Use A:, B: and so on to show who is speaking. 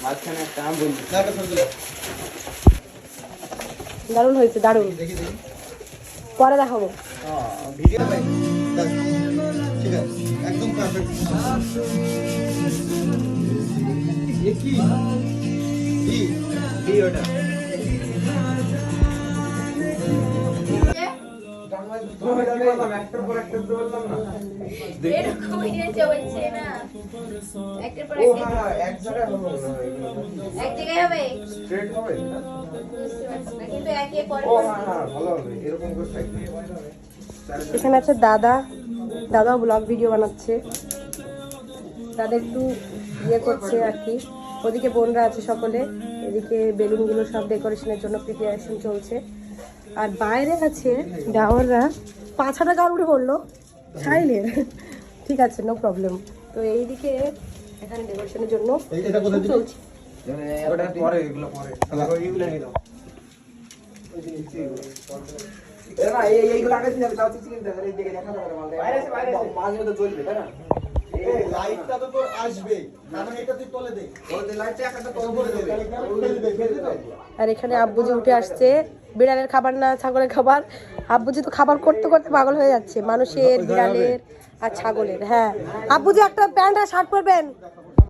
A: মাঝখানে একটা আম বন্ধু
B: দারুণ হয়েছে, দারুণ। পরে দেখাবো।
A: ভিডিও
C: ঠিক আছে, একদম পারফেক্ট। এ কি কি
A: ওটা একটার পর একটা বললাম না
D: এরকম হয়েছে হচ্ছে না একটার পর একটা
A: এক জায়গায় হবে না
D: এক জায়গায় হবে
A: স্ট্রেট হবে না
D: কিন্তু একে পরে
A: ও হ্যাঁ ভালো হবে এরকম করে সাইড
B: এখানে আছে দাদা, দাদাও ব্লগ ভিডিও বানাচ্ছে। দাদা একটু ইয়ে করছে আর কি। ওদিকে বোনরা আছে সকলে, এদিকে বেলুনগুলো সব ডেকোরেশনের জন্য প্রিপারেশন চলছে। আর বাইরে আছে ডাওয়াররা। পাছাটা গান উঠে পড়লো সাইলের, ঠিক আছে, নো প্রবলেম। তো এইদিকে এখানে ডেকোরেশনের জন্য
C: এটা কোথায় দিবি?
B: চলছে।
A: ওটা পরে এগুলো পরে এইগুলো নিয়ে দাও না এইগুলো আগে দিয়ে দাও চিকেন দাও এই দিকে দেখা যাবে বাইরে আছে মাঝে মধ্যে জ্বলবে তাই না
C: এই লাইটটা তো তোর আসবে, মানে এটা তুই তলে দে।
A: ওই লাইটটা একটা তল করে দেবে ফেলবে তো
B: আর এখানে আব্বুজি উঠে আসছে। বিড়ালের খাবার না ছাগলের খাবার। আব্বুজি তো খাবার করতে করতে পাগল হয়ে যাচ্ছে, মানুষের, বিড়ালের আর ছাগলের। হ্যাঁ আব্বুজি একটা প্যান্ট আর শার্ট পরবেন।